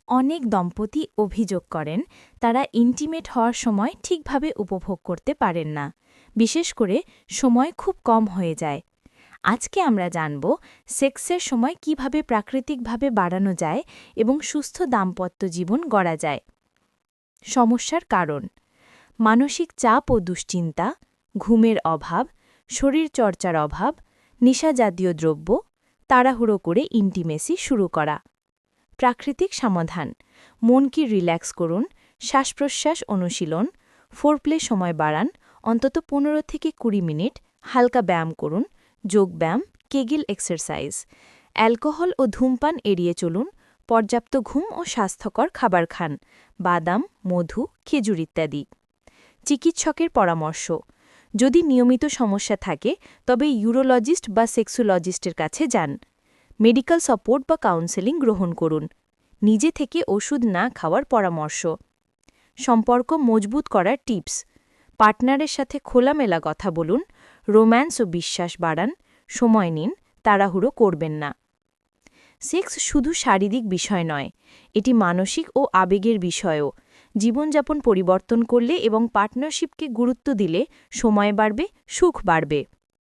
অনেক দম্পতি অভিযোগ করেন তারা ইন্টিমেট হওয়ার সময় ঠিকভাবে উপভোগ করতে পারেন না, বিশেষ করে সময় খুব কম হয়ে যায়। আজকে আমরা জানব সেক্সের সময় কিভাবে প্রাকৃতিকভাবে বাড়ানো যায় এবং সুস্থ দাম্পত্য জীবন গড়া যায়। সমস্যার কারণ: মানসিক চাপ ও দুশ্চিন্তা, ঘুমের অভাব, শরীরচর্চার অভাব, নেশাজাতীয় দ্রব্য, তাড়াহুড়ো করে ইন্টিমেসি শুরু করা। প্রাকৃতিক সমাধান: মনকে রিল্যাক্স করুন, শ্বাসপ্রশ্বাস অনুশীলন, ফোরপ্লে সময় বাড়ান, অন্তত 15 থেকে 20 মিনিট, হালকা ব্যায়াম করুন, যোগব্যায়াম, কেগেল এক্সারসাইজ। অ্যালকোহল ও ধূমপান এড়িয়ে চলুন, পর্যাপ্ত ঘুম ও স্বাস্থ্যকর খাবার খান, বাদাম, মধু, খেজুর ইত্যাদি। চিকিৎসকের পরামর্শ: যদি নিয়মিত সমস্যা থাকে তবে ইউরোলজিস্ট বা সেক্সোলজিস্টের কাছে যান। মেডিকেল সাপোর্ট বা কাউন্সেলিং গ্রহণ করুন। নিজে থেকে ওষুধ না খাওয়ার পরামর্শ। সম্পর্ক মজবুত করার টিপস: পার্টনারের সাথে খোলামেলা কথা বলুন, রোম্যান্স ও বিশ্বাস বাড়ান, সময় নিন, তাড়াহুড়ো করবেন না। সেক্স শুধু শারীরিক বিষয় নয়, এটি মানসিক ও আবেগের বিষয়ও। জীবনযাপন পরিবর্তন করলে এবং পার্টনারশিপকে গুরুত্ব দিলে সময় বাড়বে, সুখ বাড়বে।